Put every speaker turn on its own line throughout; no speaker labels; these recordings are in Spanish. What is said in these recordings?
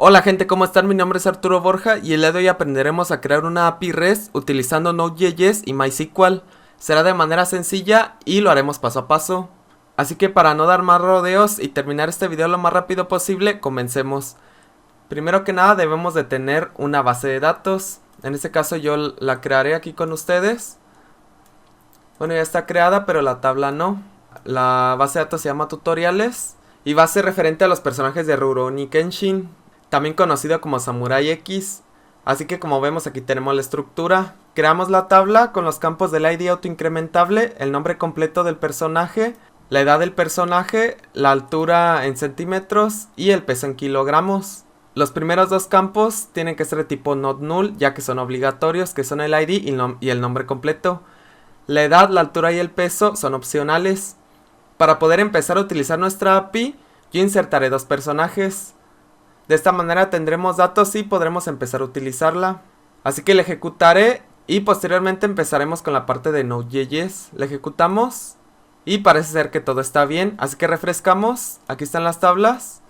Hola gente, ¿cómo están? Mi nombre es Arturo Borja y el día de hoy aprenderemos a crear una API REST utilizando Node.js y MySQL. Será de manera sencilla y lo haremos paso a paso. Así que para no dar más rodeos y terminar este video lo más rápido posible, comencemos. Primero que nada debemos de tener una base de datos. En este caso yo la crearé aquí con ustedes. Bueno, ya está creada, pero la tabla no. La base de datos se llama tutoriales y va a ser referente a los personajes de Rurouni Kenshin, también conocido como Samurai X. Así que como vemos aquí tenemos la estructura. Creamos la tabla con los campos del ID autoincrementable, el nombre completo del personaje, la edad del personaje, la altura en centímetros y el peso en kilogramos. Los primeros dos campos tienen que ser de tipo not null, ya que son obligatorios, que son el ID y el nombre completo. La edad, la altura y el peso son opcionales. Para poder empezar a utilizar nuestra API, yo insertaré dos personajes. De esta manera tendremos datos y podremos empezar a utilizarla. Así que la ejecutaré y posteriormente empezaremos con la parte de Node.js. La ejecutamos y parece ser que todo está bien. Así que refrescamos. Aquí están las tablas.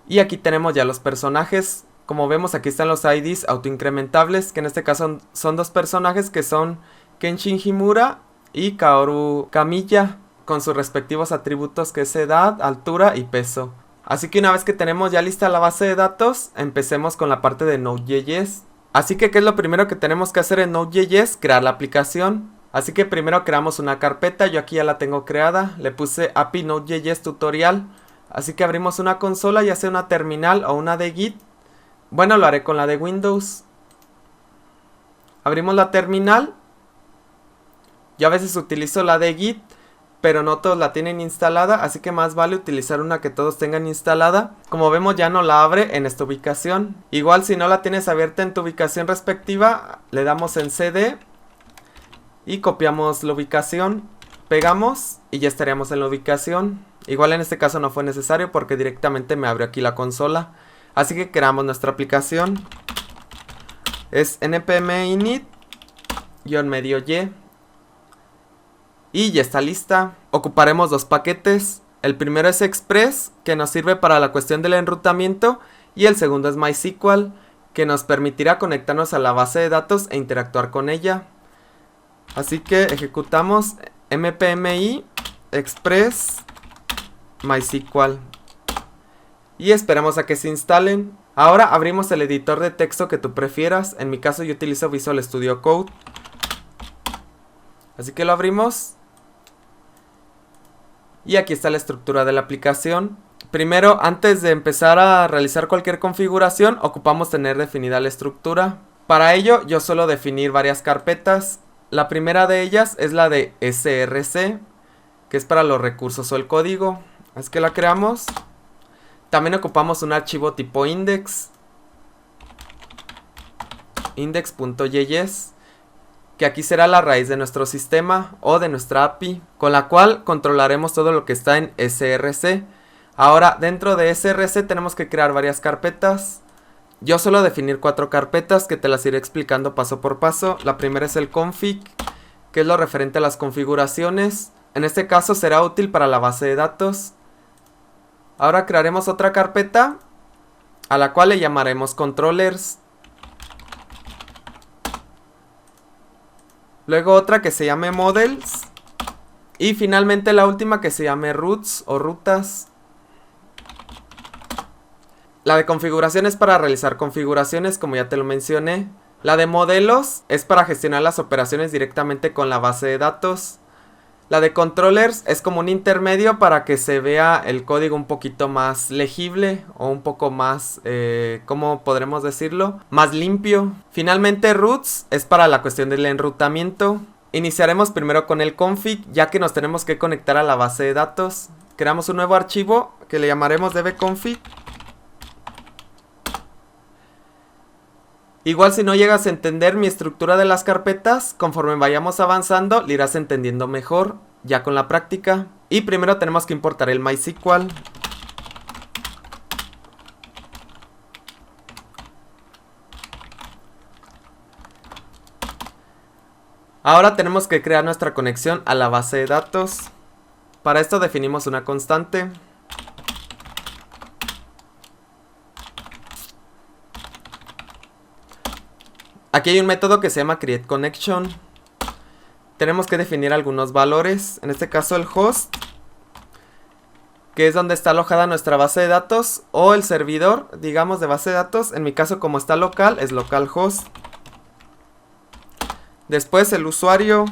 Y aquí tenemos ya los personajes. Como vemos, aquí están los IDs autoincrementables, que en este caso son dos personajes que son Kenshin Himura y Kaoru Kamiya, con sus respectivos atributos que es edad, altura y peso. Así que una vez que tenemos ya lista la base de datos, empecemos con la parte de Node.js. Así que ¿qué es lo primero que tenemos que hacer en Node.js? Crear la aplicación. Así que primero creamos una carpeta, yo aquí ya la tengo creada, le puse API Node.js tutorial. Así que abrimos una consola, ya sea una terminal o una de Git. Bueno, lo haré con la de Windows. Abrimos la terminal. Yo a veces utilizo la de Git, pero no todos la tienen instalada, así que más vale utilizar una que todos tengan instalada. Como vemos ya no la abre en esta ubicación. Igual si no la tienes abierta en tu ubicación respectiva, le damos en CD y copiamos la ubicación, pegamos y ya estaríamos en la ubicación. Igual en este caso no fue necesario porque directamente me abrió aquí la consola. Así que creamos nuestra aplicación. Es npm init-y. Y ya está lista. Ocuparemos dos paquetes. El primero es Express, que nos sirve para la cuestión del enrutamiento. Y el segundo es MySQL, que nos permitirá conectarnos a la base de datos e interactuar con ella. Así que ejecutamos mpmi express MySQL. Y esperamos a que se instalen. Ahora abrimos el editor de texto que tú prefieras. En mi caso yo utilizo Visual Studio Code. Así que lo abrimos. Y aquí está la estructura de la aplicación. Primero, antes de empezar a realizar cualquier configuración, ocupamos tener definida la estructura. Para ello, yo suelo definir varias carpetas. La primera de ellas es la de src, que es para los recursos o el código. Así que la creamos. También ocupamos un archivo tipo index. Index.js. Que aquí será la raíz de nuestro sistema o de nuestra API, con la cual controlaremos todo lo que está en src. Ahora dentro de src tenemos que crear varias carpetas. Yo suelo definir 4 carpetas que te las iré explicando paso por paso. La primera es el config, que es lo referente a las configuraciones. En este caso será útil para la base de datos. Ahora crearemos otra carpeta a la cual le llamaremos controllers. Luego otra que se llame models. Y finalmente la última que se llame routes o rutas. La de configuración es para realizar configuraciones, como ya te lo mencioné. La de modelos es para gestionar las operaciones directamente con la base de datos. La de controllers es como un intermedio para que se vea el código un poquito más legible o un poco más, ¿cómo podremos decirlo? Más limpio. Finalmente routes es para la cuestión del enrutamiento. Iniciaremos primero con el config, ya que nos tenemos que conectar a la base de datos. Creamos un nuevo archivo que le llamaremos dbconfig. Igual si no llegas a entender mi estructura de las carpetas, conforme vayamos avanzando, le irás entendiendo mejor, ya con la práctica. Y primero tenemos que importar el MySQL. Ahora tenemos que crear nuestra conexión a la base de datos. Para esto definimos una constante. Aquí hay un método que se llama createConnection. Tenemos que definir algunos valores, en este caso el host, que es donde está alojada nuestra base de datos, o el servidor, digamos, de base de datos. En mi caso, como está local, es localhost. Después el usuario.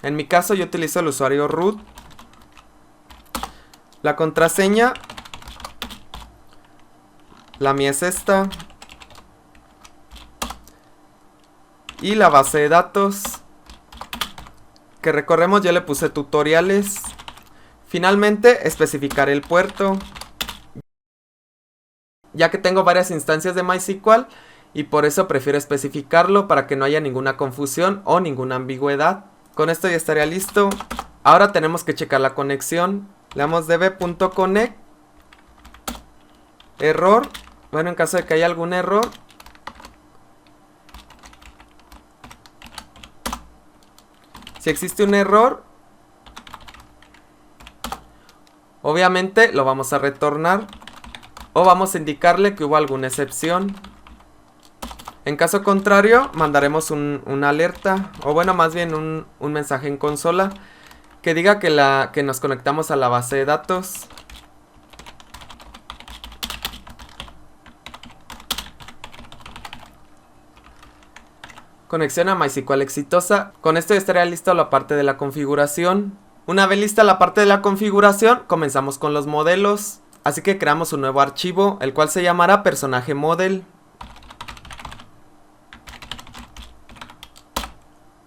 En mi caso yo utilizo el usuario root. La contraseña. La mía es esta. Y la base de datos que recorremos, yo le puse tutoriales. Finalmente especificaré el puerto, ya que tengo varias instancias de MySQL y por eso prefiero especificarlo para que no haya ninguna confusión o ninguna ambigüedad. Con esto ya estaría listo. Ahora tenemos que checar la conexión. Le damos db.connect. Error. Bueno, en caso de que haya algún error, si existe un error, obviamente lo vamos a retornar o vamos a indicarle que hubo alguna excepción. En caso contrario, mandaremos una alerta, o bueno, más bien un mensaje en consola que diga que nos conectamos a la base de datos. Conexión a MySQL exitosa. Con esto ya estaría lista la parte de la configuración. Una vez lista la parte de la configuración, comenzamos con los modelos. Así que creamos un nuevo archivo, el cual se llamará personaje model.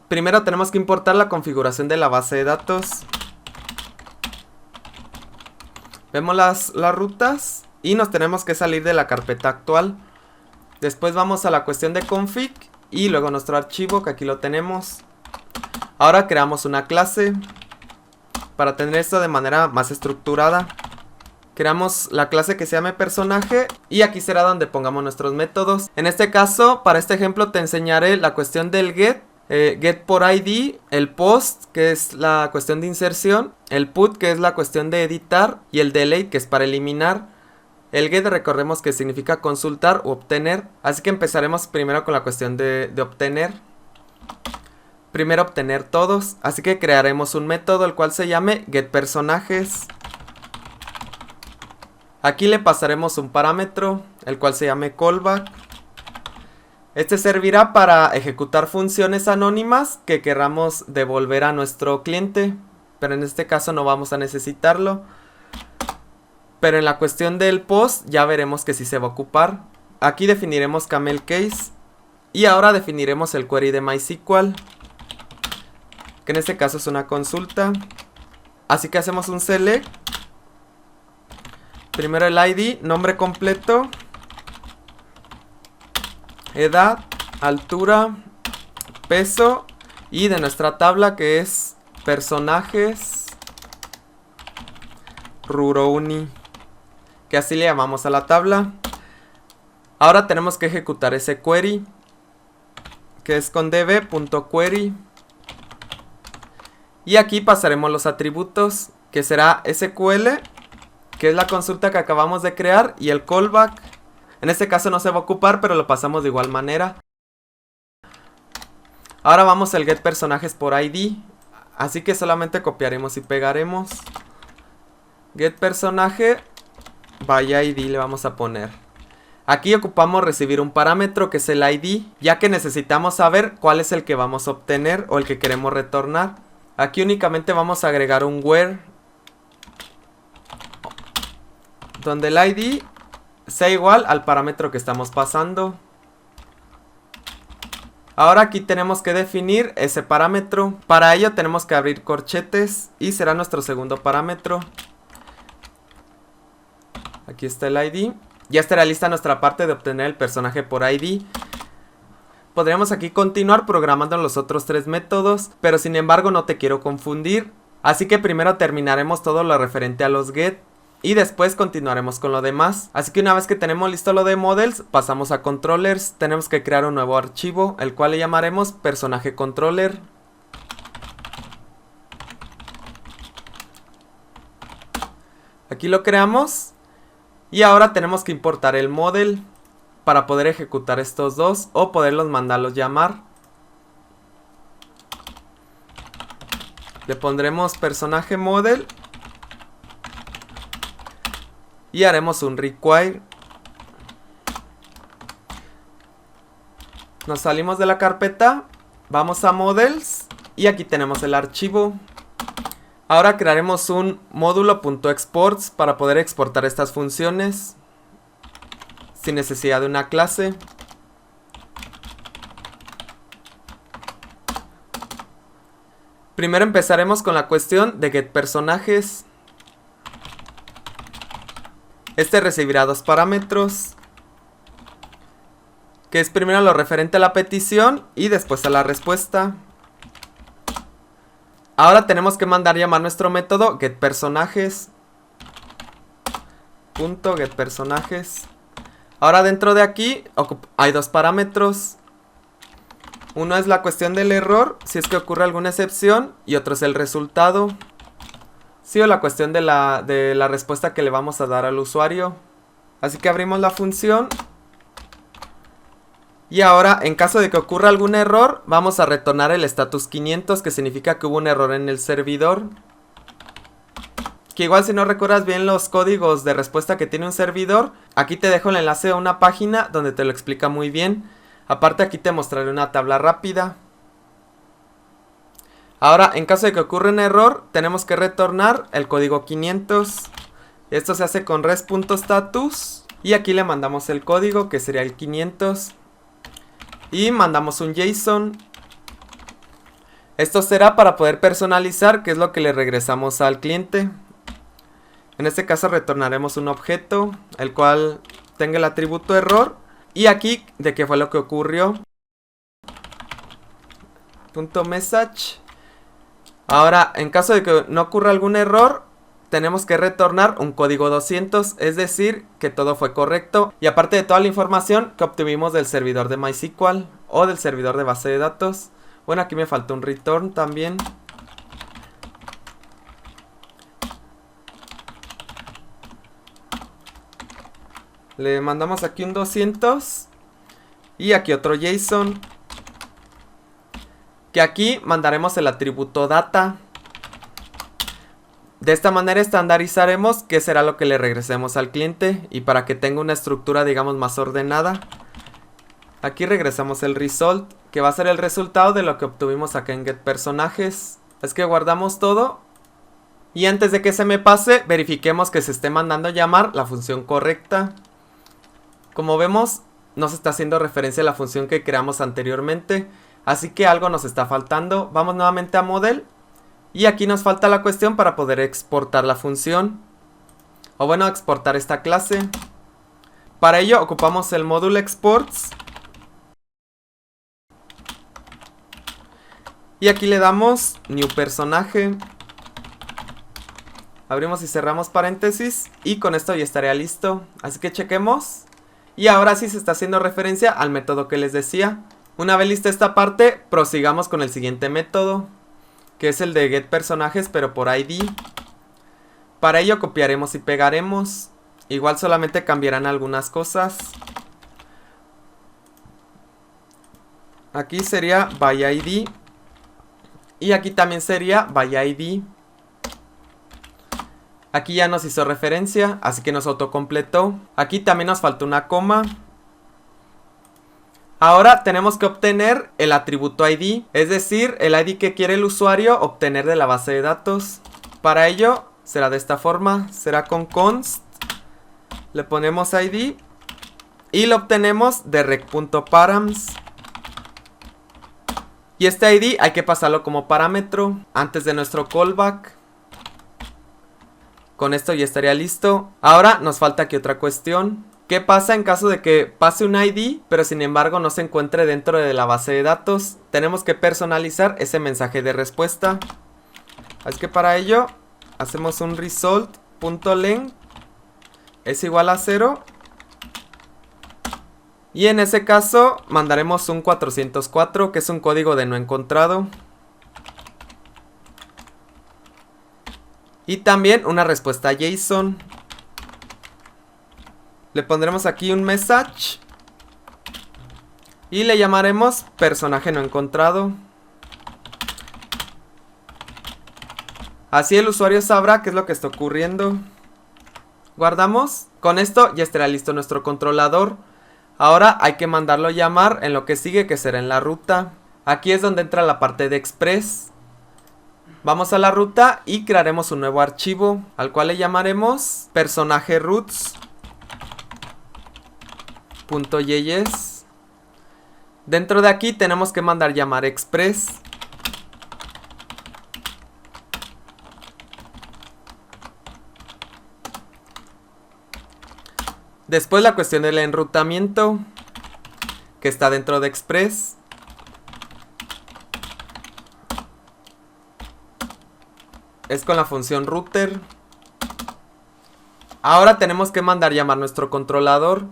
Primero tenemos que importar la configuración de la base de datos. Vemos las rutas y nos tenemos que salir de la carpeta actual. Después vamos a la cuestión de config y luego nuestro archivo, que aquí lo tenemos. Ahora creamos una clase para tener esto de manera más estructurada. Creamos la clase que se llame personaje y aquí será donde pongamos nuestros métodos. En este caso, para este ejemplo te enseñaré la cuestión del get. Get por ID, el post, que es la cuestión de inserción, el put, que es la cuestión de editar, y el delete, que es para eliminar. El get recordemos que significa consultar o obtener, así que empezaremos primero con la cuestión de obtener. Primero obtener todos, así que crearemos un método el cual se llame getPersonajes. Aquí le pasaremos un parámetro, el cual se llame callback. Este servirá para ejecutar funciones anónimas que queramos devolver a nuestro cliente, pero en este caso no vamos a necesitarlo. Pero en la cuestión del post ya veremos que sí se va a ocupar. Aquí definiremos camel case y ahora definiremos el query de MySQL, que en este caso es una consulta. Así que hacemos un select. Primero el ID, nombre completo, edad, altura, peso y de nuestra tabla, que es personajes Rurouni, que así le llamamos a la tabla. Ahora tenemos que ejecutar ese query, que es con db.query, y aquí pasaremos los atributos, que será SQL, que es la consulta que acabamos de crear, y el callback. En este caso no se va a ocupar, pero lo pasamos de igual manera. Ahora vamos al get personajes por ID. Así que solamente copiaremos y pegaremos. Get personaje by ID le vamos a poner. Aquí ocupamos recibir un parámetro que es el ID, ya que necesitamos saber cuál es el que vamos a obtener o el que queremos retornar. Aquí únicamente vamos a agregar un where, donde el ID sea igual al parámetro que estamos pasando. Ahora aquí tenemos que definir ese parámetro. Para ello tenemos que abrir corchetes y será nuestro segundo parámetro. Aquí está el ID. Ya estará lista nuestra parte de obtener el personaje por ID. Podríamos aquí continuar programando los otros tres métodos, pero sin embargo no te quiero confundir. Así que primero terminaremos todo lo referente a los get y después continuaremos con lo demás. Así que una vez que tenemos listo lo de models, pasamos a controllers. Tenemos que crear un nuevo archivo, el cual le llamaremos personaje controller. Aquí lo creamos. Y ahora tenemos que importar el model. para poder ejecutar estos dos o poderlos mandarlos llamar. Le pondremos personaje model y haremos un require. Nos salimos de la carpeta, vamos a models y aquí tenemos el archivo. Ahora crearemos un módulo.exports para poder exportar estas funciones sin necesidad de una clase. Primero empezaremos con la cuestión de getPersonajes. Este recibirá dos parámetros, que es primero lo referente a la petición y después a la respuesta. Ahora tenemos que mandar llamar nuestro método getPersonajes. .getPersonajes. Ahora dentro de aquí hay dos parámetros. Uno es la cuestión del error, si es que ocurre alguna excepción, y otro es el resultado. Sí, o la cuestión de la respuesta que le vamos a dar al usuario. Así que abrimos la función. Y ahora, en caso de que ocurra algún error, vamos a retornar el status 500, que significa que hubo un error en el servidor. Que igual si no recuerdas bien los códigos de respuesta que tiene un servidor, aquí te dejo el enlace a una página donde te lo explica muy bien. Aparte aquí te mostraré una tabla rápida. Ahora, en caso de que ocurra un error, tenemos que retornar el código 500. Esto se hace con res.status. Y aquí le mandamos el código, que sería el 500. Y mandamos un JSON. Esto será para poder personalizar, que es lo que le regresamos al cliente. En este caso retornaremos un objeto, el cual tenga el atributo error. Y aquí, de qué fue lo que ocurrió. .message. Ahora, en caso de que no ocurra algún error, tenemos que retornar un código 200, es decir, que todo fue correcto. Y aparte de toda la información que obtuvimos del servidor de MySQL o del servidor de base de datos. Bueno, aquí me faltó un return también. Le mandamos aquí un 200 y aquí otro JSON, que aquí mandaremos el atributo data. De esta manera estandarizaremos qué será lo que le regresemos al cliente y para que tenga una estructura, digamos, más ordenada. Aquí regresamos el result, que va a ser el resultado de lo que obtuvimos acá en getPersonajes. Es que guardamos todo. Y antes de que se me pase, verifiquemos que se esté mandando llamar la función correcta. Como vemos, no se está haciendo referencia a la función que creamos anteriormente, así que algo nos está faltando. Vamos nuevamente a model y aquí nos falta la cuestión para poder exportar la función, o bueno, exportar esta clase. Para ello ocupamos el módulo exports y aquí le damos new personaje. Abrimos y cerramos paréntesis y con esto ya estaría listo, así que chequemos. Y ahora sí se está haciendo referencia al método que les decía. Una vez lista esta parte, prosigamos con el siguiente método, que es el de getPersonajes, pero por ID. Para ello copiaremos y pegaremos. Igual solamente cambiarán algunas cosas. Aquí sería byId. Y aquí también sería byId. Aquí ya nos hizo referencia, así que nos autocompletó. Aquí también nos faltó una coma. Ahora tenemos que obtener el atributo ID, es decir, el ID que quiere el usuario obtener de la base de datos. Para ello será de esta forma, será con const, le ponemos ID y lo obtenemos de rec.params. Y este ID hay que pasarlo como parámetro antes de nuestro callback. Con esto ya estaría listo. Ahora nos falta aquí otra cuestión. ¿Qué pasa en caso de que pase un ID, pero sin embargo no se encuentre dentro de la base de datos? Tenemos que personalizar ese mensaje de respuesta. Así que para ello hacemos un result.length es igual a 0. Y en ese caso mandaremos un 404, que es un código de no encontrado. Y también una respuesta JSON. Le pondremos aquí un message Y le llamaremos personaje no encontrado. Así el usuario sabrá qué es lo que está ocurriendo. Guardamos. Con esto ya estará listo nuestro controlador. Ahora hay que mandarlo llamar en lo que sigue, que será en la ruta. Aquí es donde entra la parte de Express. Vamos a la ruta y crearemos un nuevo archivo, al cual le llamaremos personaje routes.js. Dentro de aquí tenemos que mandar llamar Express. Después la cuestión del enrutamiento, que está dentro de Express. Es con la función router. Ahora tenemos que mandar llamar nuestro controlador.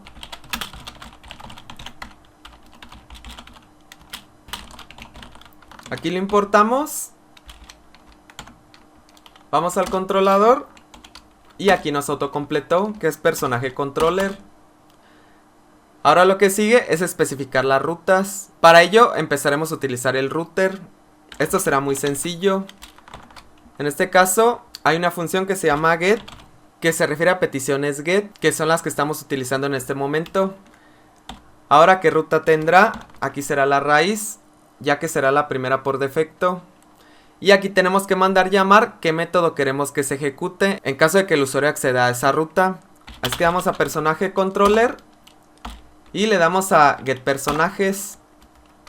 Aquí lo importamos. Vamos al controlador. Y aquí nos autocompletó, que es personaje controller. Ahora lo que sigue es especificar las rutas. Para ello empezaremos a utilizar el router. Esto será muy sencillo. En este caso hay una función que se llama get, que se refiere a peticiones get, que son las que estamos utilizando en este momento. Ahora, ¿qué ruta tendrá? Aquí será la raíz, ya que será la primera por defecto. Y aquí tenemos que mandar llamar qué método queremos que se ejecute en caso de que el usuario acceda a esa ruta. Así que vamos a personaje controller y le damos a get personajes.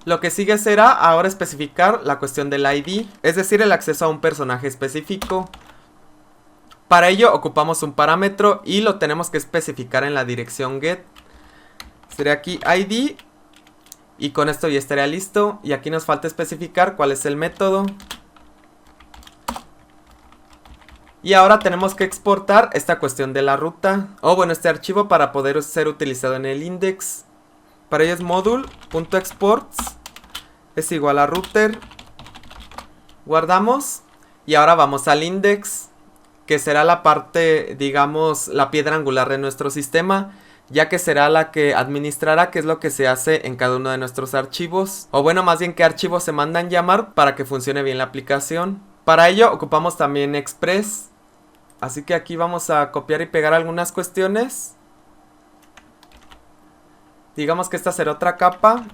Lo que sigue será ahora especificar la cuestión del ID, es decir, el acceso a un personaje específico. Para ello ocupamos un parámetro y lo tenemos que especificar en la dirección get. Sería aquí ID y con esto ya estaría listo. Y aquí nos falta especificar cuál es el método. Y ahora tenemos que exportar esta cuestión de la ruta, o bueno, este archivo, para poder ser utilizado en el index. Para ello es module.exports es igual a router. Guardamos. Y ahora vamos al index, que será la parte, digamos, la piedra angular de nuestro sistema, ya que será la que administrará qué es lo que se hace en cada uno de nuestros archivos. O bueno, más bien qué archivos se mandan llamar para que funcione bien la aplicación. Para ello ocupamos también Express. Así que aquí vamos a copiar y pegar algunas cuestiones. Digamos que esta será otra capa.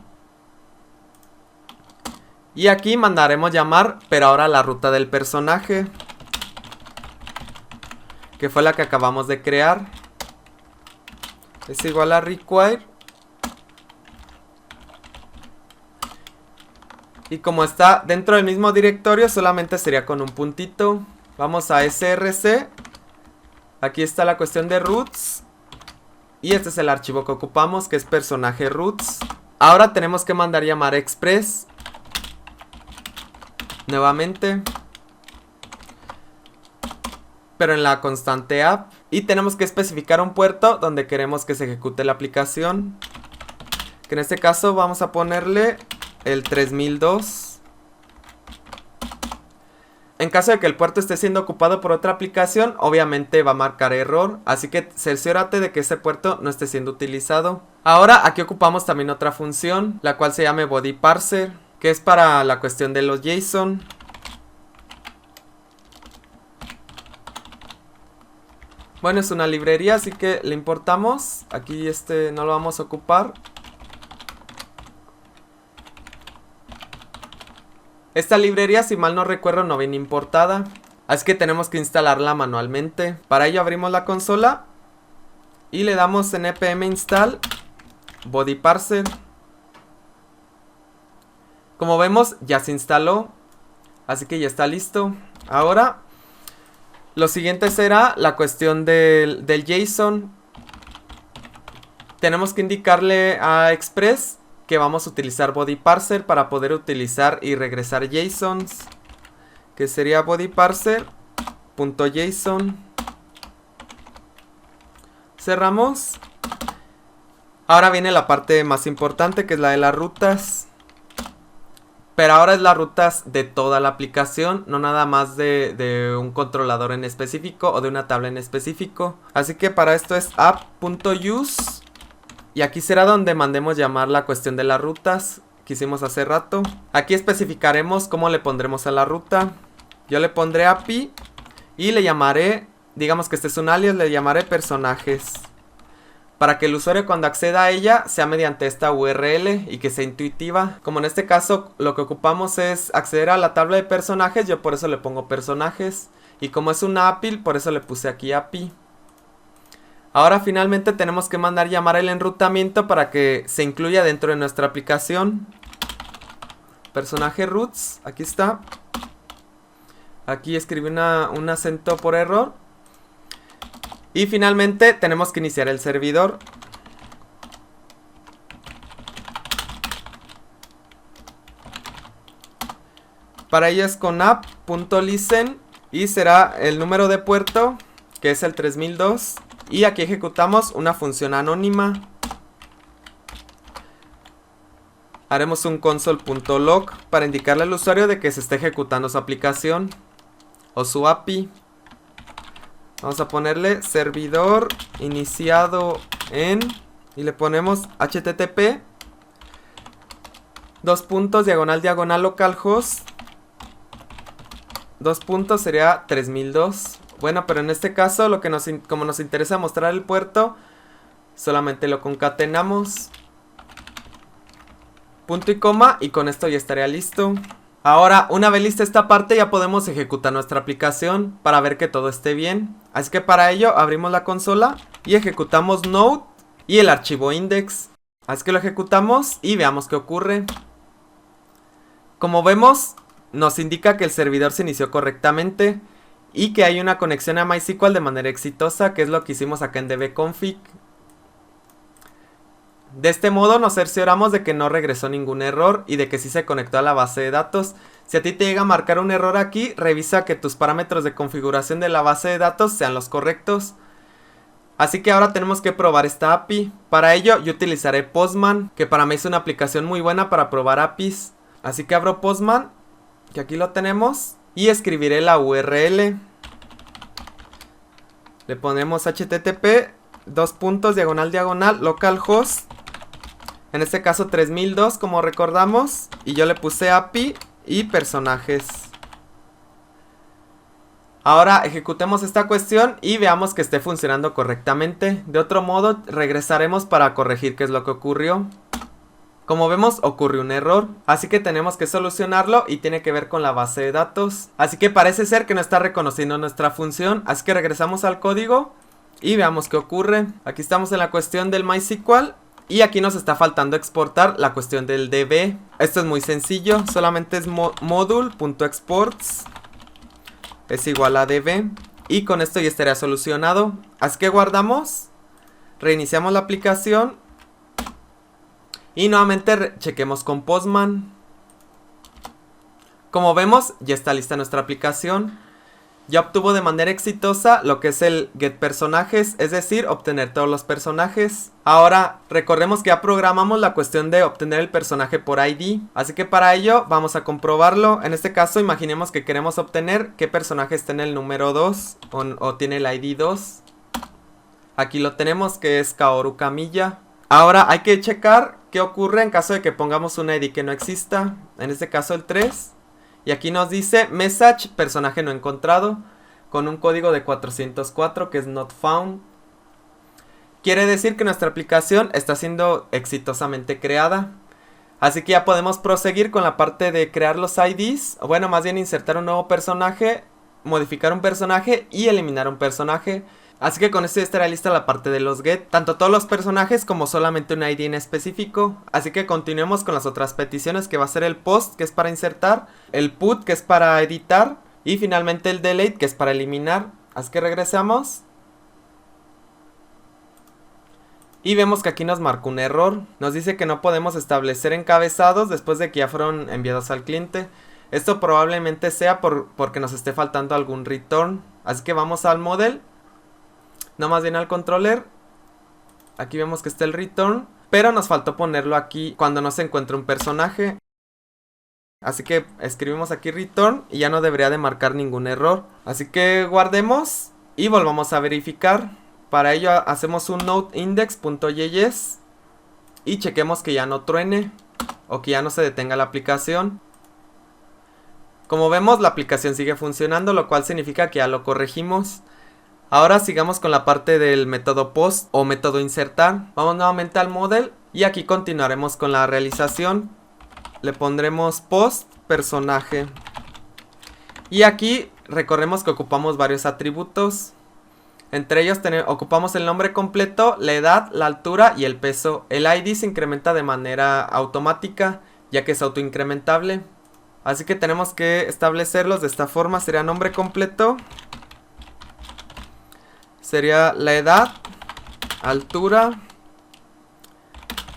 Y aquí mandaremos llamar, pero ahora la ruta del personaje, que fue la que acabamos de crear. Es igual a require. Y como está dentro del mismo directorio, solamente sería con un puntito. Vamos a src. Aquí está la cuestión de routes. Y este es el archivo que ocupamos, que es personaje routes. Ahora tenemos que mandar llamar express. Nuevamente. Pero en la constante app. Y tenemos que especificar un puerto donde queremos que se ejecute la aplicación. Que en este caso vamos a ponerle el 3002. En caso de que el puerto esté siendo ocupado por otra aplicación, obviamente va a marcar error. Así que cerciórate de que ese puerto no esté siendo utilizado. Ahora aquí ocupamos también otra función, la cual se llama body parser, que es para la cuestión de los JSON. Bueno, es una librería, así que le importamos. Aquí no lo vamos a ocupar. Esta librería, si mal no recuerdo, no viene importada. Así que tenemos que instalarla manualmente. Para ello abrimos la consola y le damos en npm install body parser. Como vemos, ya se instaló. Así que ya está listo. Ahora, lo siguiente será la cuestión del JSON. Tenemos que indicarle a Express que vamos a utilizar body parser para poder utilizar y regresar JSONs, que sería body parser.json. Cerramos. Ahora viene la parte más importante, que es la de las rutas. Pero ahora es las rutas de toda la aplicación, no nada más de un controlador en específico o de una tabla en específico. Así que para esto es app.use Y aquí será donde mandemos llamar la cuestión de las rutas que hicimos hace rato. Aquí especificaremos cómo le pondremos a la ruta. Yo le pondré API y le llamaré, digamos que este es un alias, le llamaré personajes. Para que el usuario cuando acceda a ella sea mediante esta URL y que sea intuitiva. Como en este caso lo que ocupamos es acceder a la tabla de personajes, yo por eso le pongo personajes. Y como es una API, por eso le puse aquí API. Ahora finalmente tenemos que mandar llamar el enrutamiento para que se incluya dentro de nuestra aplicación. Personaje roots, aquí está. Aquí escribí un acento por error. Y finalmente tenemos que iniciar el servidor. Para ello es con app.listen y será el número de puerto, que es el 3002. Y aquí ejecutamos una función anónima. Haremos un console.log para indicarle al usuario de que se está ejecutando su aplicación o su API. Vamos a ponerle servidor iniciado en y le ponemos http diagonal localhost 2 puntos sería 3002. Bueno, pero en este caso como nos interesa mostrar el puerto, solamente lo concatenamos, punto y coma, y con esto ya estaría listo. Ahora, una vez lista esta parte, ya podemos ejecutar nuestra aplicación para ver que todo esté bien. Así que para ello abrimos la consola y ejecutamos node y el archivo index. Así que lo ejecutamos y veamos qué ocurre. Como vemos, nos indica que el servidor se inició correctamente y que hay una conexión a MySQL de manera exitosa, que es lo que hicimos acá en dbconfig. De este modo nos cercioramos de que no regresó ningún error y de que sí se conectó a la base de datos. Si a ti te llega a marcar un error aquí, revisa que tus parámetros de configuración de la base de datos sean los correctos. Así que ahora tenemos que probar esta API. Para ello yo utilizaré Postman, que para mí es una aplicación muy buena para probar APIs. Así que abro Postman, que aquí lo tenemos, y escribiré la URL. Le ponemos http diagonal localhost, en este caso 3002 como recordamos, y yo le puse API y personajes. Ahora ejecutemos esta cuestión y veamos que esté funcionando correctamente. De otro modo regresaremos para corregir qué es lo que ocurrió. Como vemos, ocurrió un error, así que tenemos que solucionarlo y tiene que ver con la base de datos. Así que parece ser que no está reconociendo nuestra función, así que regresamos al código y veamos qué ocurre. Aquí estamos en la cuestión del MySQL y aquí nos está faltando exportar la cuestión del DB. Esto es muy sencillo, solamente es module.exports es igual a DB y con esto ya estaría solucionado. Así que guardamos, reiniciamos la aplicación y nuevamente chequemos con Postman. Como vemos, ya está lista nuestra aplicación. Ya obtuvo de manera exitosa lo que es el get personajes, es decir, obtener todos los personajes. Ahora, recordemos que ya programamos la cuestión de obtener el personaje por ID. Así que para ello vamos a comprobarlo. En este caso, imaginemos que queremos obtener qué personaje está en el número 2 o tiene el ID 2. Aquí lo tenemos, que es Kaoru Kamiya. Ahora hay que checar qué ocurre en caso de que pongamos un ID que no exista. En este caso el 3. Y aquí nos dice message personaje no encontrado con un código de 404 que es not found. Quiere decir que nuestra aplicación está siendo exitosamente creada. Así que ya podemos proseguir con la parte de crear los IDs. O bueno, más bien insertar un nuevo personaje, modificar un personaje y eliminar un personaje. Así que con esto ya estará lista la parte de los get, tanto todos los personajes como solamente un ID en específico. Así que continuemos con las otras peticiones, que va a ser el post, que es para insertar, el put, que es para editar, y finalmente el delete, que es para eliminar. Así que regresamos y vemos que aquí nos marcó un error. Nos dice que no podemos establecer encabezados después de que ya fueron enviados al cliente. Esto probablemente sea porque nos esté faltando algún return. Así que vamos al model, no, más bien al controller. Aquí vemos que está el return, pero nos faltó ponerlo aquí cuando no se encuentra un personaje. Así que escribimos aquí return y ya no debería de marcar ningún error. Así que guardemos y volvamos a verificar. Para ello hacemos un node index.js y chequemos que ya no truene o que ya no se detenga la aplicación. Como vemos, la aplicación sigue funcionando, lo cual significa que ya lo corregimos. Ahora sigamos con la parte del método post o método insertar. Vamos nuevamente al model y aquí continuaremos con la realización. Le pondremos post personaje. Y aquí recordemos que ocupamos varios atributos. Entre ellos ocupamos el nombre completo, la edad, la altura y el peso. El ID se incrementa de manera automática, ya que es autoincrementable. Así que tenemos que establecerlos de esta forma. Sería nombre completo. Sería la edad, altura,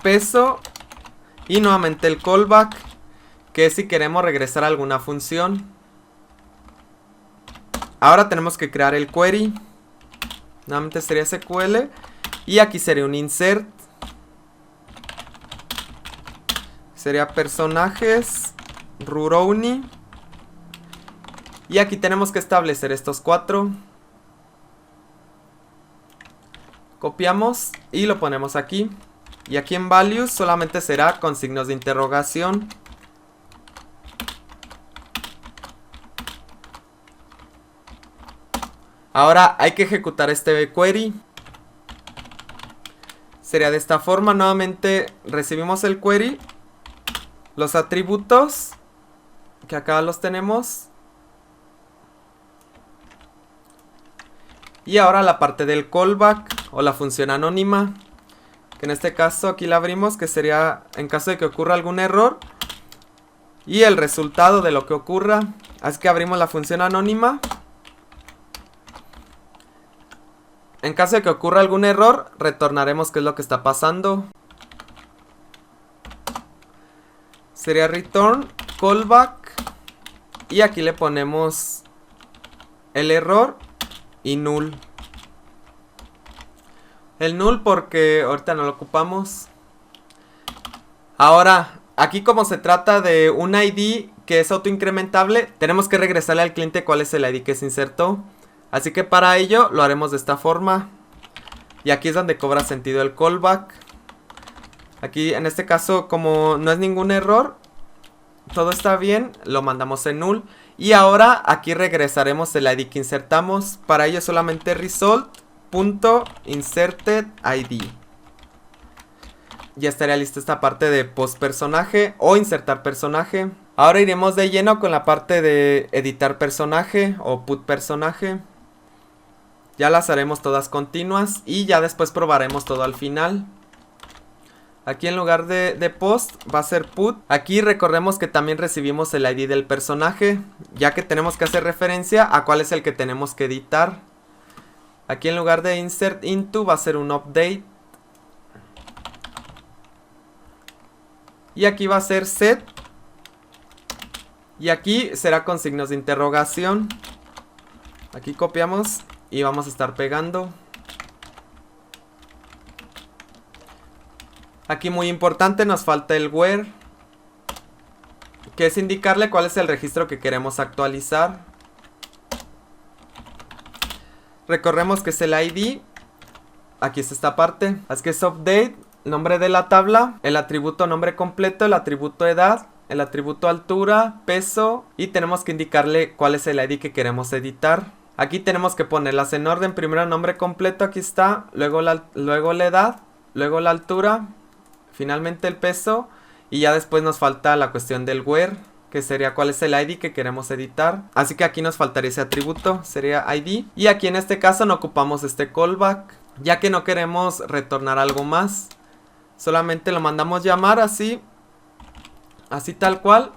peso y nuevamente el callback, que es si queremos regresar a alguna función. Ahora tenemos que crear el query. Nuevamente sería SQL. Y aquí sería un insert. Sería personajes, Rurouni. Y aquí tenemos que establecer estos 4. Copiamos y lo ponemos aquí. Y aquí en values solamente será con signos de interrogación. Ahora hay que ejecutar este query. Sería de esta forma. Nuevamente recibimos el query. Los atributos, que acá los tenemos. Y ahora la parte del callback o la función anónima, que en este caso aquí la abrimos, que sería en caso de que ocurra algún error y el resultado de lo que ocurra. Así que abrimos la función anónima. En caso de que ocurra algún error, retornaremos qué es lo que está pasando. Sería return callback y aquí le ponemos el error y null. El null porque ahorita no lo ocupamos. Ahora, aquí como se trata de un ID que es autoincrementable, tenemos que regresarle al cliente cuál es el ID que se insertó. Así que para ello lo haremos de esta forma. Y aquí es donde cobra sentido el callback. Aquí en este caso, como no es ningún error, todo está bien, lo mandamos en null. Y ahora aquí regresaremos el ID que insertamos. Para ello solamente result.insertedID. Ya estaría lista esta parte de post personaje o insertar personaje. Ahora iremos de lleno con la parte de editar personaje o put personaje. Ya las haremos todas continuas y ya después probaremos todo al final. Aquí en lugar de post va a ser put. Aquí recordemos que también recibimos el ID del personaje, ya que tenemos que hacer referencia a cuál es el que tenemos que editar. Aquí en lugar de insert into va a ser un update. Y aquí va a ser set. Y aquí será con signos de interrogación. Aquí copiamos y vamos a estar pegando. Aquí muy importante, nos falta el where, que es indicarle cuál es el registro que queremos actualizar. Recordemos que es el ID. Aquí está esta parte. Así que es update, nombre de la tabla, el atributo nombre completo, el atributo edad, el atributo altura, peso. Y tenemos que indicarle cuál es el ID que queremos editar. Aquí tenemos que ponerlas en orden. Primero el nombre completo, aquí está. Luego la edad, luego la altura. Finalmente el peso. Y ya después nos falta la cuestión del where, que sería cuál es el ID que queremos editar. Así que aquí nos faltaría ese atributo, sería ID. Y aquí en este caso no ocupamos este callback, ya que no queremos retornar algo más. Solamente lo mandamos llamar así. Así tal cual.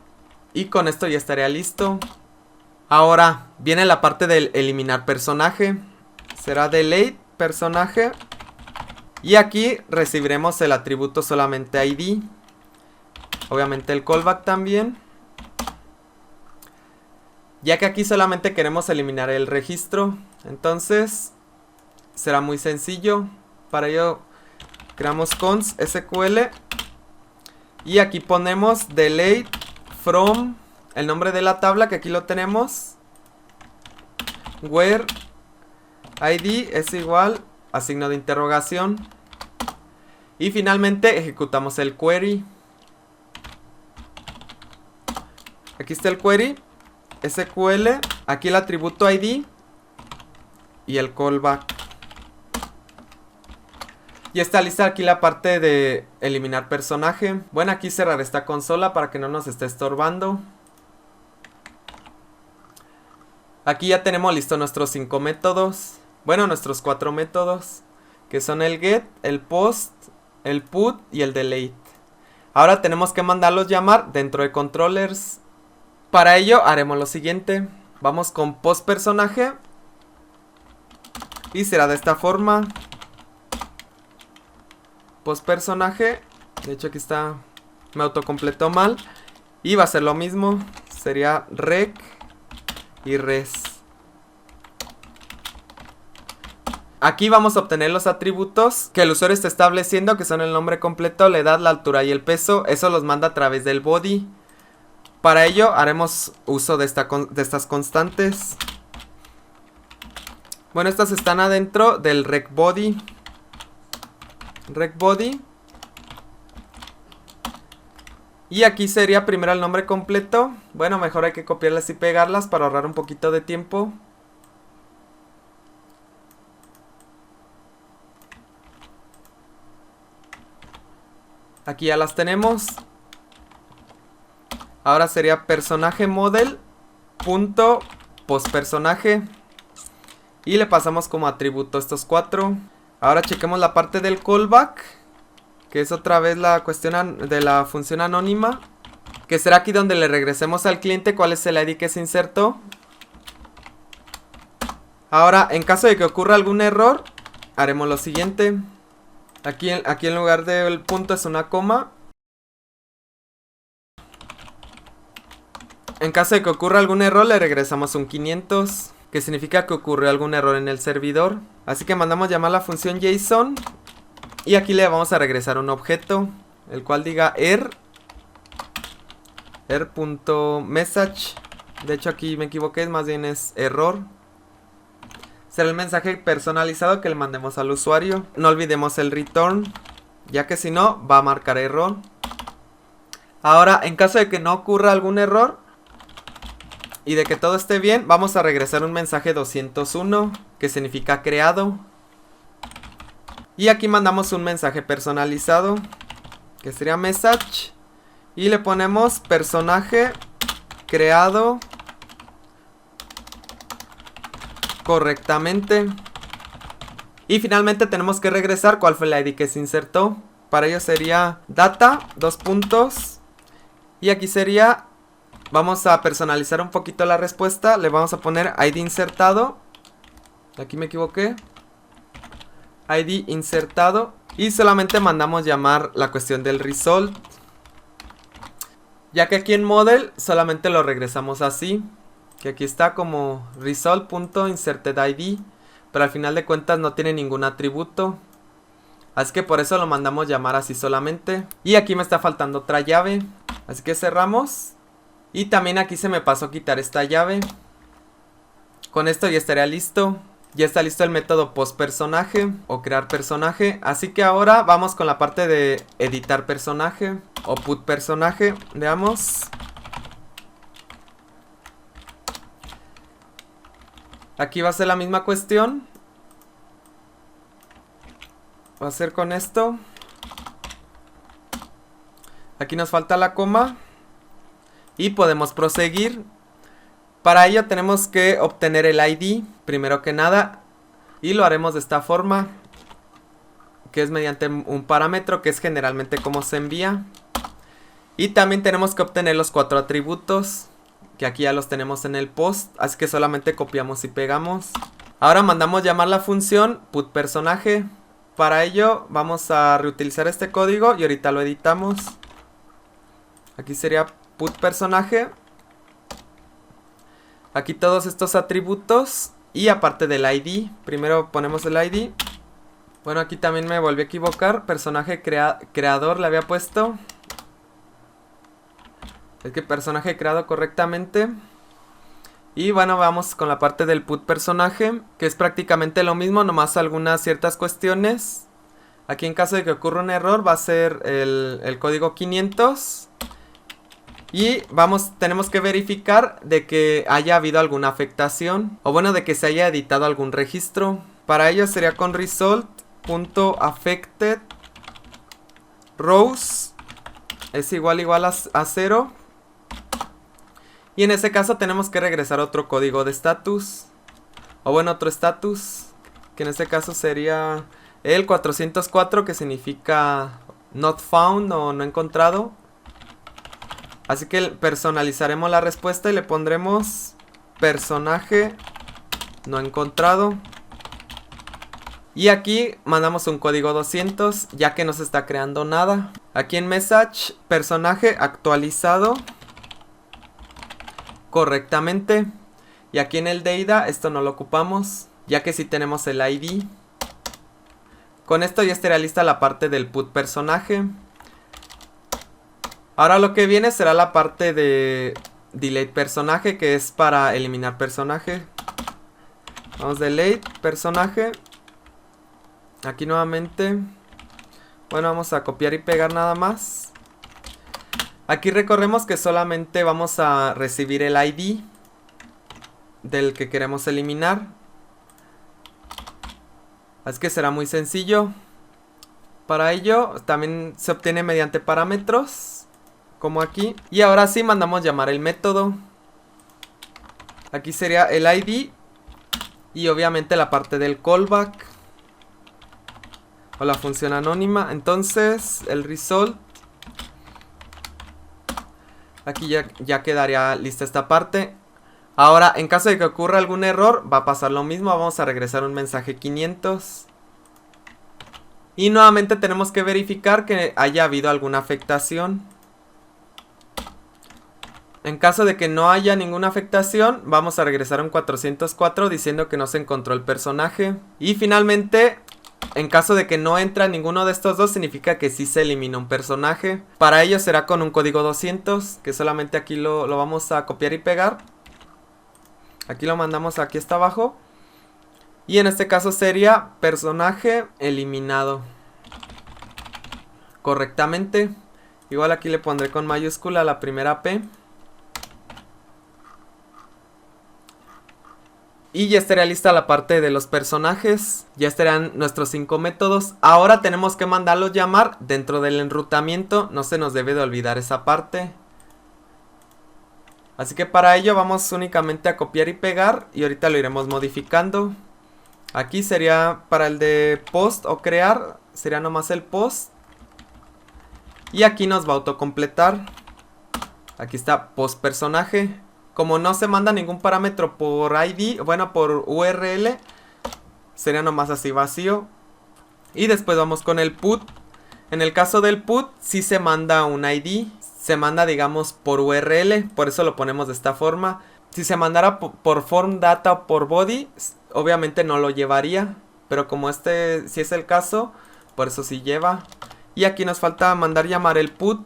Y con esto ya estaría listo. Ahora viene la parte del eliminar personaje. Será delete personaje. Y aquí recibiremos el atributo solamente ID. Obviamente el callback también. Ya que aquí solamente queremos eliminar el registro. Entonces será muy sencillo. Para ello creamos const SQL. Y aquí ponemos delete from el nombre de la tabla, que aquí lo tenemos. Where ID es igual a signo de interrogación. Y finalmente ejecutamos el query. Aquí está el query. SQL. Aquí el atributo ID. Y el callback. Y está lista aquí la parte de eliminar personaje. Bueno, aquí cerrar esta consola para que no nos esté estorbando. Aquí ya tenemos listo nuestros 5 métodos. Bueno, nuestros 4 métodos. Que son el get, el post, el put y el delete. Ahora tenemos que mandarlos llamar dentro de controllers. Para ello haremos lo siguiente. Vamos con post personaje. Y será de esta forma. Post personaje. De hecho aquí está. Me autocompletó mal. Y va a ser lo mismo. Sería rec y res. Aquí vamos a obtener los atributos que el usuario está estableciendo, que son el nombre completo, la edad, la altura y el peso. Eso los manda a través del body. Para ello haremos uso de estas constantes. Bueno, estas están adentro del rec body. Rec body. Y aquí sería primero el nombre completo. Bueno, mejor hay que copiarlas y pegarlas para ahorrar un poquito de tiempo. Aquí ya las tenemos. Ahora sería personaje model punto postpersonaje. Y le pasamos como atributo estos 4. Ahora chequemos la parte del callback, que es otra vez la cuestión de la función anónima, que será aquí donde le regresemos al cliente cuál es el ID que se insertó. Ahora, en caso de que ocurra algún error, haremos lo siguiente. Aquí en lugar del punto es una coma. En caso de que ocurra algún error, le regresamos un 500, que significa que ocurrió algún error en el servidor. Así que mandamos llamar la función JSON. Y aquí le vamos a regresar un objeto, el cual diga error.message. De hecho aquí me equivoqué, más bien es error. Será el mensaje personalizado que le mandemos al usuario. No olvidemos el return, ya que si no va a marcar error. Ahora, en caso de que no ocurra algún error y de que todo esté bien, vamos a regresar un mensaje 201, que significa creado. Y aquí mandamos un mensaje personalizado, que sería message. Y le ponemos personaje creado correctamente. Y finalmente tenemos que regresar cuál fue la ID que se insertó. Para ello sería data, 2 puntos. Y aquí sería, vamos a personalizar un poquito la respuesta. Le vamos a poner ID insertado. Aquí me equivoqué. ID insertado. Y solamente mandamos llamar la cuestión del result, ya que aquí en model solamente lo regresamos así, que aquí está como result.insertedID, pero al final de cuentas no tiene ningún atributo. Así que por eso lo mandamos llamar así solamente. Y aquí me está faltando otra llave, así que cerramos. Y también aquí se me pasó quitar esta llave. Con esto ya estaría listo. Ya está listo el método post personaje o crear personaje. Así que ahora vamos con la parte de editar personaje o put personaje. Veamos. Aquí va a ser la misma cuestión. Va a ser con esto. Aquí nos falta la coma. Y podemos proseguir. Para ello tenemos que obtener el ID, primero que nada. Y lo haremos de esta forma, que es mediante un parámetro, que es generalmente como se envía. Y también tenemos que obtener los 4 atributos, que aquí ya los tenemos en el post. Así que solamente copiamos y pegamos. Ahora mandamos llamar la función putPersonaje. Para ello vamos a reutilizar este código y ahorita lo editamos. Aquí sería putPersonaje. Aquí todos estos atributos y aparte del ID. Primero ponemos el ID. Bueno, aquí también me volví a equivocar. Personaje creador le había puesto. Es que personaje creado correctamente. Y bueno, vamos con la parte del put personaje, que es prácticamente lo mismo, nomás algunas ciertas cuestiones. Aquí en caso de que ocurra un error va a ser el código 500. Y tenemos que verificar de que haya habido alguna afectación. O bueno, de que se haya editado algún registro. Para ello sería con result.affected rows es igual a 0. Y en ese caso tenemos que regresar otro código de status. O bueno, otro status. Que en este caso sería el 404, que significa not found o no encontrado. Así que personalizaremos la respuesta y le pondremos personaje no encontrado. Y aquí mandamos un código 200, ya que no se está creando nada. Aquí en message, personaje actualizado correctamente. Y aquí en el data, esto no lo ocupamos, ya que sí tenemos el ID. Con esto ya estaría lista la parte del put personaje. Ahora lo que viene será la parte de delete personaje, que es para eliminar personaje. Vamos, delete personaje. Aquí nuevamente. Bueno, vamos a copiar y pegar nada más. Aquí recordemos que solamente vamos a recibir el ID del que queremos eliminar. Así que será muy sencillo. Para ello también se obtiene mediante parámetros, como aquí. Y ahora sí mandamos llamar el método. Aquí sería el ID. Y obviamente la parte del callback, o la función anónima. Entonces el result. Aquí ya quedaría lista esta parte. Ahora, en caso de que ocurra algún error, va a pasar lo mismo. Vamos a regresar un mensaje 500. Y nuevamente tenemos que verificar que haya habido alguna afectación. En caso de que no haya ninguna afectación, vamos a regresar un 404 diciendo que no se encontró el personaje. Y finalmente, en caso de que no entra ninguno de estos dos, significa que sí se elimina un personaje. Para ello será con un código 200, que solamente aquí lo vamos a copiar y pegar. Aquí lo mandamos aquí hasta abajo. Y en este caso sería personaje eliminado correctamente. Igual aquí le pondré con mayúscula la primera P. Y ya estaría lista la parte de los personajes. Ya estarían nuestros 5 métodos. Ahora tenemos que mandarlos llamar dentro del enrutamiento. No se nos debe de olvidar esa parte. Así que para ello vamos únicamente a copiar y pegar. Y ahorita lo iremos modificando. Aquí sería para el de post o crear. Sería nomás el post. Y aquí nos va a autocompletar. Aquí está post personaje. Como no se manda ningún parámetro por ID, bueno, por URL, sería nomás así vacío. Y después vamos con el put. En el caso del put, sí se manda un ID. Se manda, digamos, por URL. Por eso lo ponemos de esta forma. Si se mandara por form data o por body, obviamente no lo llevaría. Pero como este sí es el caso, por eso sí lleva. Y aquí nos falta mandar llamar el put.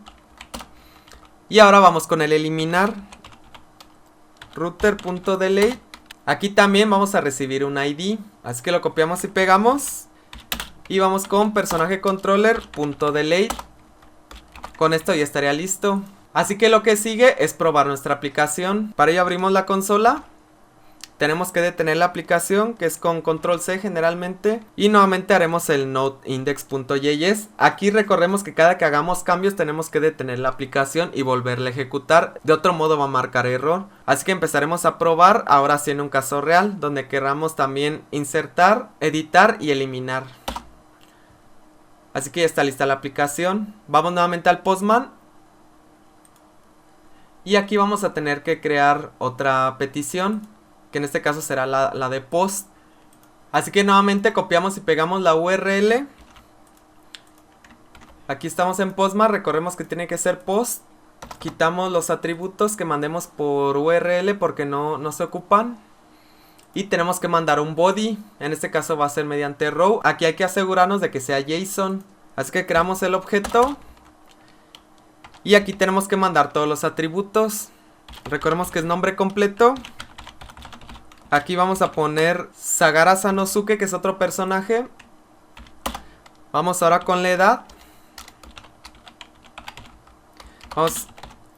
Y ahora vamos con el eliminar. Router.delete. Aquí también vamos a recibir un ID. Así que lo copiamos y pegamos. Y vamos con personaje controller.delete. Con esto ya estaría listo. Así que lo que sigue es probar nuestra aplicación. Para ello abrimos la consola. Tenemos que detener la aplicación, que es con control C generalmente. Y nuevamente haremos el node.index.js. Aquí recordemos que cada que hagamos cambios tenemos que detener la aplicación y volverla a ejecutar. De otro modo va a marcar error. Así que empezaremos a probar ahora sí en un caso real, donde queramos también insertar, editar y eliminar. Así que ya está lista la aplicación. Vamos nuevamente al Postman. Y aquí vamos a tener que crear otra petición, que en este caso será la de post. Así que nuevamente copiamos y pegamos la URL. Aquí estamos en Postman, recordemos que tiene que ser post. Quitamos los atributos que mandemos por URL porque no se ocupan. Y tenemos que mandar un body, en este caso va a ser mediante row. Aquí hay que asegurarnos de que sea JSON. Así que creamos el objeto. Y aquí tenemos que mandar todos los atributos. Recordemos que es nombre completo. Aquí vamos a poner Sagara Sanosuke, que es otro personaje. Vamos ahora con la edad. Vamos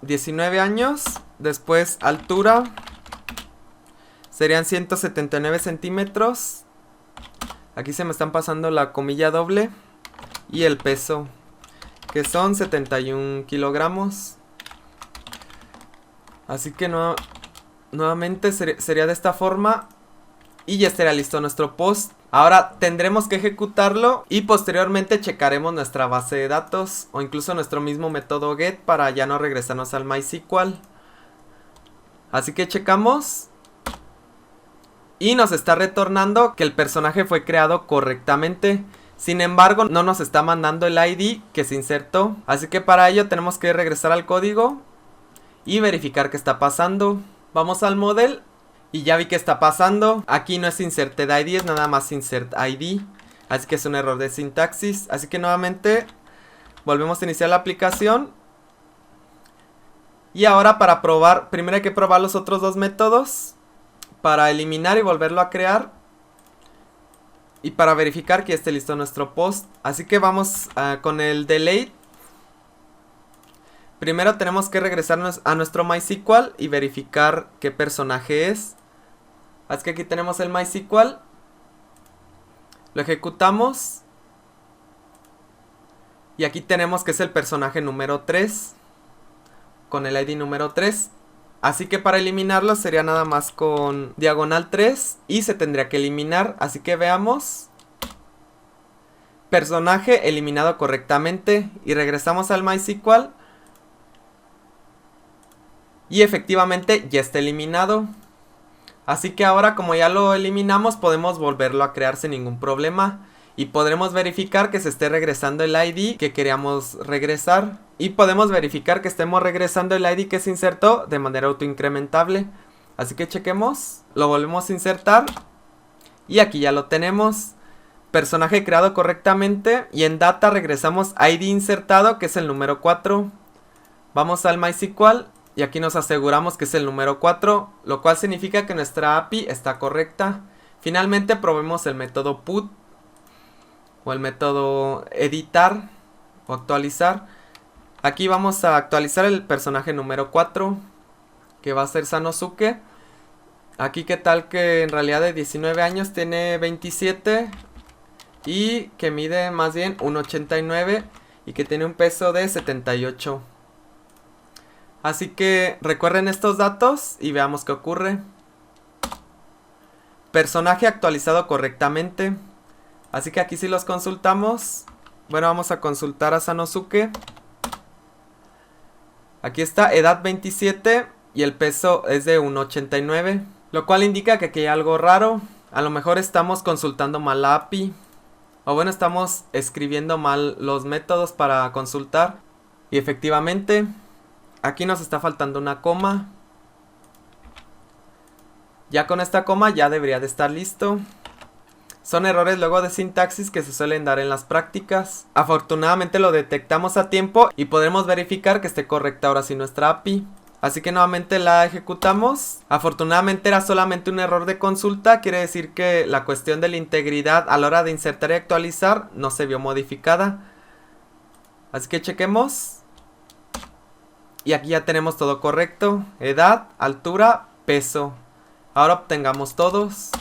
19 años. Después altura. Serían 179 centímetros. Aquí se me están pasando la comilla doble. Y el peso, que son 71 kilogramos. Así que nuevamente sería de esta forma. Y ya estaría listo nuestro post. Ahora tendremos que ejecutarlo y posteriormente checaremos nuestra base de datos o incluso nuestro mismo método get para ya no regresarnos al MySQL. Así que checamos y nos está retornando que el personaje fue creado correctamente. Sin embargo, no nos está mandando el ID que se insertó. Así que para ello tenemos que regresar al código y verificar qué está pasando. Vamos al model y ya vi que está pasando. Aquí no es inserted ID, es nada más insert ID. Así que es un error de sintaxis. Así que nuevamente volvemos a iniciar la aplicación. Y ahora para probar, primero hay que probar los otros dos métodos. Para eliminar y volverlo a crear. Y para verificar que ya esté listo nuestro post. Así que vamos con el delete. Primero tenemos que regresarnos a nuestro MySQL y verificar qué personaje es. Así que aquí tenemos el MySQL. Lo ejecutamos. Y aquí tenemos que es el personaje número 3. Con el ID número 3. Así que para eliminarlo sería nada más con diagonal 3 y se tendría que eliminar. Así que veamos. Personaje eliminado correctamente. Y regresamos al MySQL. Y efectivamente ya está eliminado. Así que ahora como ya lo eliminamos podemos volverlo a crear sin ningún problema. Y podremos verificar que se esté regresando el ID que queríamos regresar. Y podemos verificar que estemos regresando el ID que se insertó de manera autoincrementable. Así que chequemos. Lo volvemos a insertar. Y aquí ya lo tenemos. Personaje creado correctamente. Y en data regresamos ID insertado, que es el número 4. Vamos al MySQL. Y aquí nos aseguramos que es el número 4. Lo cual significa que nuestra API está correcta. Finalmente probemos el método put. O el método editar o actualizar. Aquí vamos a actualizar el personaje número 4. Que va a ser Sanosuke. Aquí qué tal que en realidad de 19 años tiene 27. Y que mide más bien 1,89. Y que tiene un peso de 78. Así que recuerden estos datos y veamos qué ocurre. Personaje actualizado correctamente. Así que aquí sí los consultamos. Bueno, vamos a consultar a Sanosuke. Aquí está, edad 27 y el peso es de 1,89. Lo cual indica que aquí hay algo raro. A lo mejor estamos consultando mal la API. O bueno, estamos escribiendo mal los métodos para consultar. Y efectivamente, aquí nos está faltando una coma. Ya con esta coma ya debería de estar listo. Son errores luego de sintaxis que se suelen dar en las prácticas. Afortunadamente lo detectamos a tiempo y podremos verificar que esté correcta ahora sí nuestra API. Así que nuevamente la ejecutamos. Afortunadamente era solamente un error de consulta. Quiere decir que la cuestión de la integridad a la hora de insertar y actualizar no se vio modificada. Así que chequemos. Y aquí ya tenemos todo correcto. Edad, altura, peso. Ahora obtengamos todos.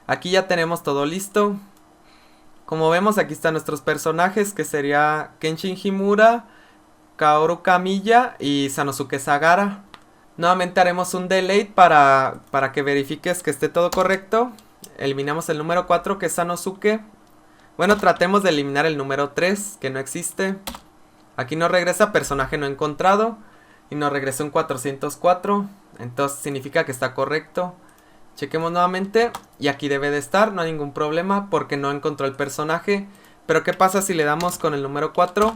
Aquí ya tenemos todo listo. Como vemos, aquí están nuestros personajes, que sería Kenshin Himura, Kaoru Kamiya y Sanosuke Sagara. Nuevamente haremos un delete para que verifiques que esté todo correcto. Eliminamos el número 4, que es Sanosuke. Bueno, tratemos de eliminar el número 3, que no existe. Aquí nos regresa personaje no encontrado. Y nos regresa un 404. Entonces significa que está correcto. Chequemos nuevamente. Y aquí debe de estar, no hay ningún problema, porque no encontró el personaje. Pero ¿qué pasa si le damos con el número 4?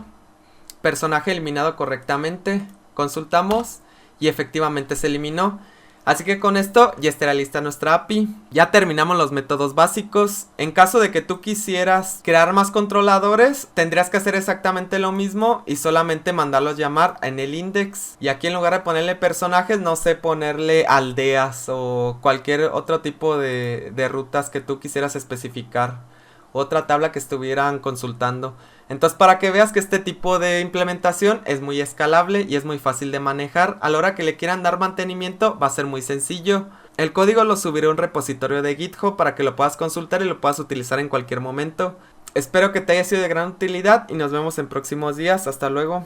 Personaje eliminado correctamente. Consultamos y efectivamente se eliminó. Así que con esto ya estará lista nuestra API. Ya terminamos los métodos básicos. En caso de que tú quisieras crear más controladores, tendrías que hacer exactamente lo mismo y solamente mandarlos llamar en el index. Y aquí en lugar de ponerle personajes, no sé, ponerle aldeas o cualquier otro tipo de rutas que tú quisieras especificar. otra tabla que estuvieran consultando. Entonces, para que veas que este tipo de implementación es muy escalable y es muy fácil de manejar, a la hora que le quieran dar mantenimiento va a ser muy sencillo. El código lo subiré a un repositorio de GitHub para que lo puedas consultar y lo puedas utilizar en cualquier momento. Espero que te haya sido de gran utilidad y nos vemos en próximos días. Hasta luego.